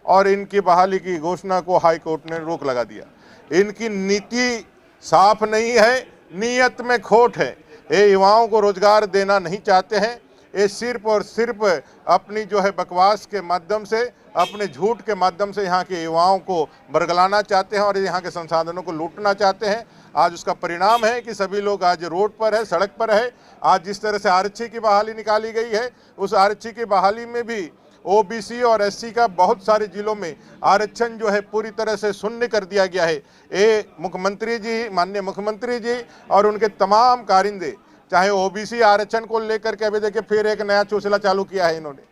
और इनकी बहाली की घोषणा को हाई कोर्ट ने रोक लगा दिया। इनकी नीति साफ नहीं है, नीयत में खोट है। ये युवाओं को रोजगार देना नहीं चाहते हैं। ये सिर्फ और सिर्फ अपनी जो है बकवास के माध्यम से, अपने झूठ के माध्यम से यहाँ के युवाओं को बरगलाना चाहते हैं और यहाँ के संसाधनों को लूटना चाहते हैं। आज उसका परिणाम है कि सभी लोग आज रोड पर है, सड़क पर है। आज जिस तरह से आरक्षी की बहाली निकाली गई है, उस आरक्षी की बहाली में भी ओबीसी और एससी का बहुत सारे जिलों में आरक्षण जो है पूरी तरह से शून्य कर दिया गया है। ये मुख्यमंत्री जी, माननीय मुख्यमंत्री जी और उनके तमाम कारिंदे, चाहे ओबीसी आरक्षण को लेकर के, अभी देखिए फिर एक नया चोचला चालू किया है इन्होंने।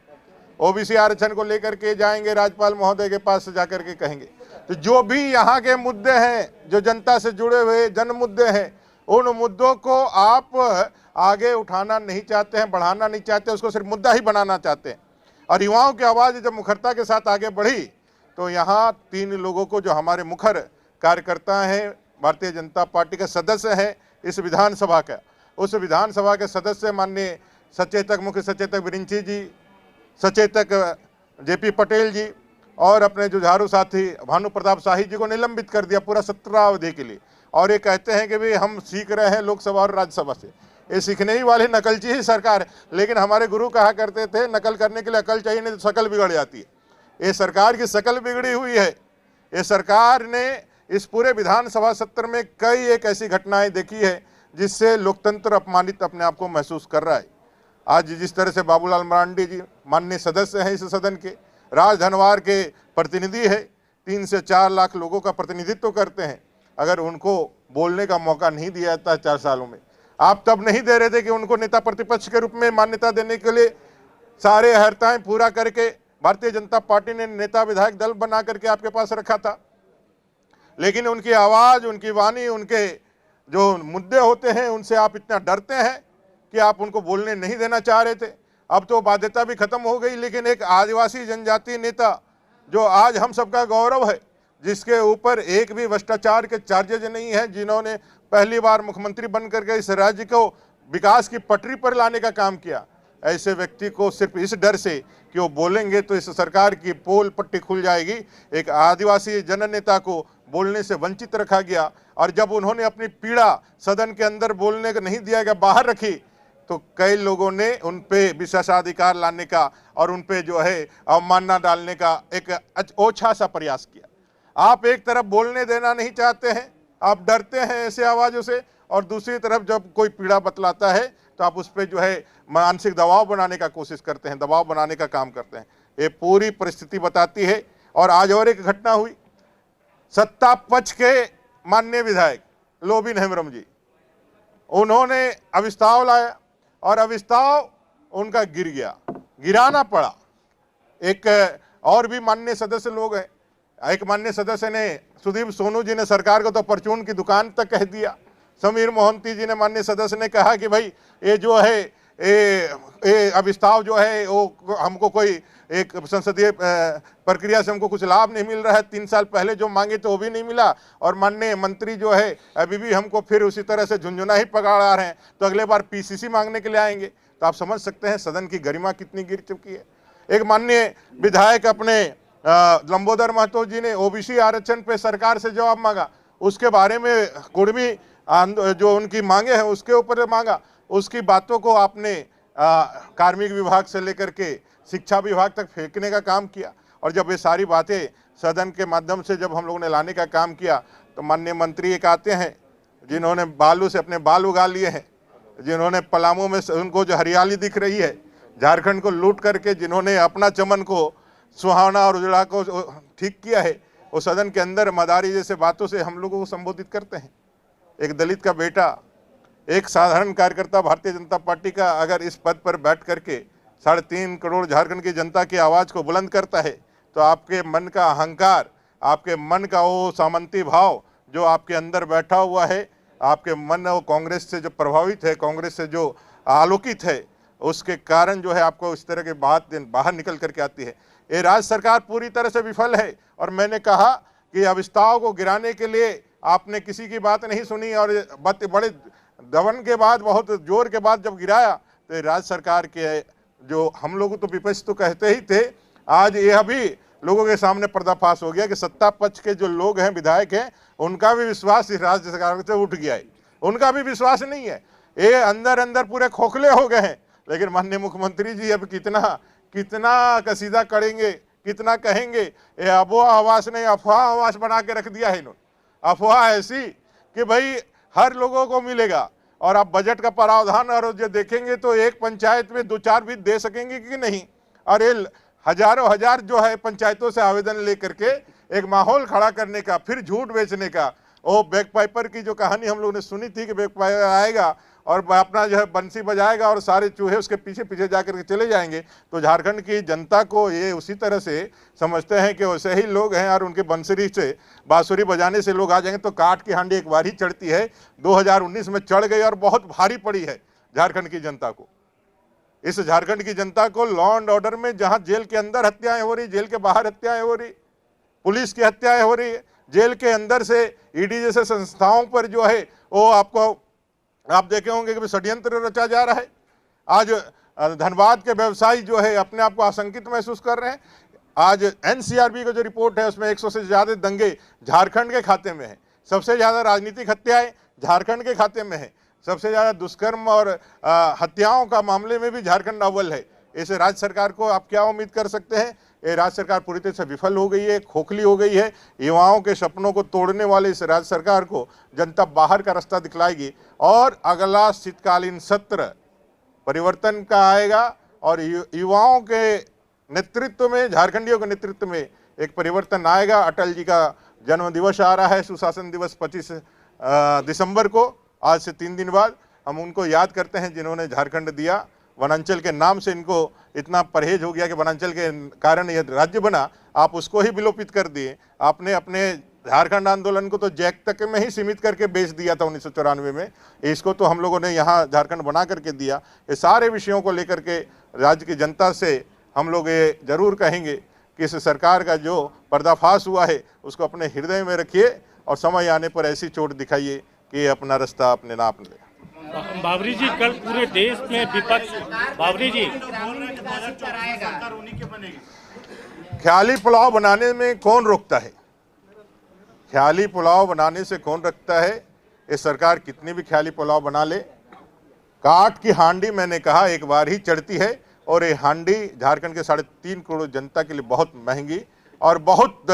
ओबीसी आरक्षण को लेकर के जाएंगे राज्यपाल महोदय के पास जाकर के कहेंगे। तो जो भी यहाँ के मुद्दे हैं, जो जनता से जुड़े हुए जन मुद्दे हैं, उन मुद्दों को आप आगे उठाना नहीं चाहते हैं, बढ़ाना नहीं चाहते, उसको सिर्फ मुद्दा ही बनाना चाहते हैं। और युवाओं की आवाज़ जब मुखरता के साथ आगे बढ़ी तो यहाँ 3 लोगों को, जो हमारे मुखर कार्यकर्ता हैं, भारतीय जनता पार्टी के सदस्य हैं इस विधानसभा का, उस विधानसभा के सदस्य माननीय सचेतक, मुख्य सचेतक विरिंची जी, सचेतक जेपी पटेल जी और अपने जुझारू साथी भानु प्रताप शाही जी को निलंबित कर दिया पूरा 17 अवधि के लिए। और ये कहते हैं कि भाई हम सीख रहे हैं लोकसभा और राज्यसभा से। ये सीखने ही वाली नकलची ही सरकार है। लेकिन हमारे गुरु कहा करते थे, नकल करने के लिए अकल चाहिए, नहीं तो शकल बिगड़ जाती है। ये सरकार की शकल बिगड़ी हुई है। ये सरकार ने इस पूरे विधानसभा सत्र में कई एक ऐसी घटनाएं देखी है जिससे लोकतंत्र अपमानित अपने आप को महसूस कर रहा है। आज जिस तरह से बाबूलाल मरांडी जी माननीय सदस्य हैं इस सदन के, राज धनवार के प्रतिनिधि है, 3 से 4 लाख लोगों का प्रतिनिधित्व करते हैं। अगर उनको बोलने का मौका नहीं दिया जाता 4 सालों में, आप तब नहीं दे रहे थे कि उनको नेता प्रतिपक्ष के रूप में मान्यता देने के लिए सारे अर्हताएं पूरा करके भारतीय जनता पार्टी ने नेता विधायक दल बना करके आपके पास रखा था। लेकिन उनकी आवाज़, उनकी वाणी, उनके जो मुद्दे होते हैं उनसे आप इतना डरते हैं कि आप उनको बोलने नहीं देना चाह रहे थे। अब तो बाध्यता भी खत्म हो गई, लेकिन एक आदिवासी जनजाति नेता जो आज हम सबका गौरव है, जिसके ऊपर एक भी भ्रष्टाचार के चार्जेज नहीं है, जिन्होंने पहली बार मुख्यमंत्री बन करके इस राज्य को विकास की पटरी पर लाने का काम किया, ऐसे व्यक्ति को सिर्फ इस डर से कि वो बोलेंगे तो इस सरकार की पोल पट्टी खुल जाएगी, एक आदिवासी जननेता को बोलने से वंचित रखा गया। और जब उन्होंने अपनी पीड़ा सदन के अंदर बोलने को नहीं दिया गया, बाहर रखी, तो कई लोगों ने उन पे विशेषाधिकार लाने का और उन पे जो है अवमानना डालने का एक ओछा सा प्रयास किया। आप एक तरफ बोलने देना नहीं चाहते हैं, आप डरते हैं ऐसे आवाज़ों से, और दूसरी तरफ जब कोई पीड़ा बतलाता है तो आप उस पर जो है मानसिक दबाव बनाने का कोशिश करते हैं, दबाव बनाने का काम करते हैं। ये पूरी परिस्थिति बताती है। और आज और एक घटना हुई, सत्ता पक्ष के माननीय विधायक लोबिन हेम्ब्रम जी, उन्होंने अविस्ताव लाया और अविस्ताव उनका गिर गया, गिराना पड़ा। एक और भी माननीय सदस्य लोग हैं, एक माननीय सदस्य ने, सुदीप सोनू जी ने सरकार को तो परचून की दुकान तक कह दिया। समीर मोहंती जी ने, माननीय सदस्य ने कहा कि भाई ये जो है ये अविस्ताव जो है वो हमको कोई एक संसदीय प्रक्रिया से हमको कुछ लाभ नहीं मिल रहा है, 3 साल पहले जो मांगे तो वो भी नहीं मिला, और माननीय मंत्री जो है अभी भी हमको फिर उसी तरह से झुंझुना ही पकड़ा रहे हैं, तो अगले बार पीसीसी मांगने के लिए आएंगे। तो आप समझ सकते हैं सदन की गरिमा कितनी गिर चुकी है। एक माननीय विधायक अपने लंबोदर महतो जी ने ओबीसी आरक्षण पे सरकार से जवाब मांगा, उसके बारे में कुर्मी जो उनकी मांगे हैं उसके ऊपर मांगा, उसकी बातों को आपने कार्मिक विभाग से लेकर के शिक्षा विभाग तक फेंकने का काम किया। और जब ये सारी बातें सदन के माध्यम से जब हम लोगों ने लाने का काम किया, तो माननीय मंत्री एक आते हैं जिन्होंने बालू से अपने बाल उगा लिए हैं, जिन्होंने पलामू में उनको जो हरियाली दिख रही है, झारखंड को लूट करके जिन्होंने अपना चमन को सुहावना और उजड़ा को ठीक किया है, वो सदन के अंदर मदारी जैसे बातों से हम लोगों को संबोधित करते हैं। एक दलित का बेटा, एक साधारण कार्यकर्ता भारतीय जनता पार्टी का अगर इस पद पर बैठ करके 3.5 करोड़ झारखंड की जनता की आवाज़ को बुलंद करता है, तो आपके मन का अहंकार, आपके मन का वो सामंती भाव जो आपके अंदर बैठा हुआ है, आपके मन वो कांग्रेस से जो प्रभावित है, कांग्रेस से जो आलोकित है, उसके कारण जो है आपको इस तरह की बात बाहर निकल करके आती है। ये राज्य सरकार पूरी तरह से विफल है। और मैंने कहा कि अविस्ताव को गिराने के लिए आपने किसी की बात नहीं सुनी, और बड़े दमन के बाद, बहुत जोर के बाद जब गिराया, तो राज्य सरकार के जो हम लोग तो विपक्ष तो कहते ही थे, आज यह भी लोगों के सामने पर्दाफाश हो गया कि सत्ता पक्ष के जो लोग हैं, विधायक हैं, उनका भी विश्वास इस राज्य सरकार से उठ गया है, उनका भी विश्वास नहीं है। ये अंदर अंदर पूरे खोखले हो गए हैं। लेकिन माननीय मुख्यमंत्री जी अब कितना कसीदा करेंगे, कितना कहेंगे। ये अफवाह आवास नहीं, अफवाह आवास बना के रख दिया है इन्होंने। अफवाह ऐसी कि भाई हर लोगों को मिलेगा। और आप बजट का प्रावधान और जो देखेंगे तो एक पंचायत में 2-4 भी दे सकेंगे कि नहीं। और ये हजारों हजार जो है पंचायतों से आवेदन लेकर के एक माहौल खड़ा करने का, फिर झूठ बेचने का। वो बैकपाइपर की जो कहानी हम लोगों ने सुनी थी कि बैकपाइपर आएगा और अपना जो है बंसी बजाएगा और सारे चूहे उसके पीछे पीछे जाकर के चले जाएंगे। तो झारखंड की जनता को ये उसी तरह से समझते हैं कि वैसे ही लोग हैं और उनके बंसरी से बांसुरी बजाने से लोग आ जाएंगे। तो काठ की हांडी एक बार ही चढ़ती है, 2019 में चढ़ गई और बहुत भारी पड़ी है झारखंड की जनता को। इस झारखंड की जनता को लॉ एंड ऑर्डर में जहां जेल के अंदर हत्याएं हो रही, जेल के बाहर हत्याएं हो रही, पुलिस की हत्याएं हो रही है, जेल के अंदर से ईडी जैसे संस्थाओं पर जो है वो आप देखे होंगे कि षड्यंत्र रचा जा रहा है। आज धनबाद के व्यवसायी जो है अपने आप को आशंकित महसूस कर रहे हैं। आज एनसीआरबी का जो रिपोर्ट है उसमें 100 से ज़्यादा दंगे झारखंड के खाते में है। सबसे ज़्यादा राजनीतिक हत्याएं झारखंड के खाते में है। सबसे ज़्यादा दुष्कर्म और हत्याओं का मामले में भी झारखंड अव्वल है। ऐसे राज्य सरकार को आप क्या उम्मीद कर सकते हैं। ये राज्य सरकार पूरी तरह से विफल हो गई है, खोखली हो गई है। युवाओं के सपनों को तोड़ने वाले इस राज्य सरकार को जनता बाहर का रास्ता दिखलाएगी और अगला शीतकालीन सत्र परिवर्तन का आएगा और युवाओं के नेतृत्व में, झारखंडियों के नेतृत्व में एक परिवर्तन आएगा। अटल जी का जन्म दिवस आ रहा है, सुशासन दिवस 25 दिसंबर को। आज से 3 दिन बाद हम उनको याद करते हैं जिन्होंने झारखंड दिया। वनांचल के नाम से इनको इतना परहेज हो गया कि वनांचल के कारण यह राज्य बना, आप उसको ही विलोपित कर दिए। आपने अपने झारखंड आंदोलन को तो जैक तक में ही सीमित करके बेच दिया था 1994 में। इसको तो हम लोगों ने यहाँ झारखंड बना करके दिया। ये सारे विषयों को लेकर के राज्य की जनता से हम लोग ये जरूर कहेंगे कि इस सरकार का जो पर्दाफाश हुआ है उसको अपने हृदय में रखिए और समय आने पर ऐसी चोट दिखाइए कि अपना रास्ता अपने नाप ले। बावरी जी, कल पूरे देश में विपक्ष, बावरी जी, ख्याली पुलाव बनाने में कौन रोकता है। ख्याली पुलाव बनाने से कौन रखता है। ये सरकार कितनी भी ख्याली पुलाव बना ले, काठ की हांडी मैंने कहा एक बार ही चढ़ती है। और ये हांडी झारखंड के 3.5 करोड़ जनता के लिए बहुत महंगी और बहुत,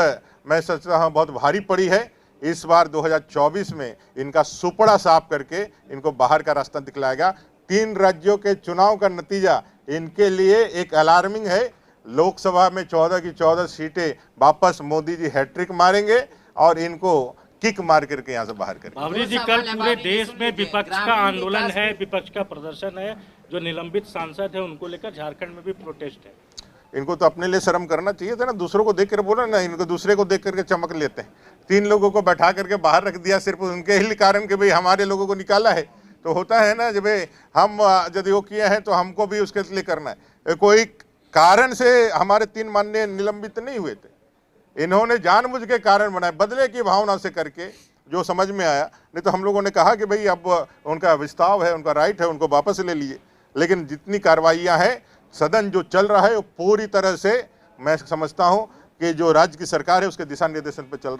मैं सोचता हूँ, बहुत भारी पड़ी है। इस बार 2024 में इनका सुपड़ा साफ करके इनको बाहर का रास्ता दिखलाएगा। 3 राज्यों के चुनाव का नतीजा इनके लिए एक अलार्मिंग है। लोकसभा में 14 की 14 सीटें वापस मोदी जी हैट्रिक मारेंगे और इनको किक मार करके यहाँ से बाहर करेंगे। बावरी जी, कल पूरे देश में विपक्ष का आंदोलन है, विपक्ष का प्रदर्शन है। जो निलंबित सांसद है उनको लेकर झारखंड में भी प्रोटेस्ट है। इनको तो अपने लिए शर्म करना चाहिए था ना, दूसरों को देख कर बोला ना। इनको दूसरे को देख करके चमक लेते हैं। 3 लोगों को बैठा करके बाहर रख दिया सिर्फ उनके ही कारण कि भाई हमारे लोगों को निकाला है। तो होता है ना जब हम यदि वो किए हैं तो हमको भी उसके लिए करना है। कोई कारण से हमारे 3 माननीय निलंबित नहीं हुए थे। इन्होंने जानबूझ के कारण बनाए, बदले की भावना से करके, जो समझ में आया। नहीं तो हम लोगों ने कहा कि भाई अब उनका विस्ताव है, उनका राइट है, उनको वापस ले लिए। लेकिन जितनी कार्रवाइयाँ हैं, सदन जो चल रहा है वो पूरी तरह से मैं समझता हूँ कि जो राज्य की सरकार है उसके दिशा निर्देशन पर चल रहा है।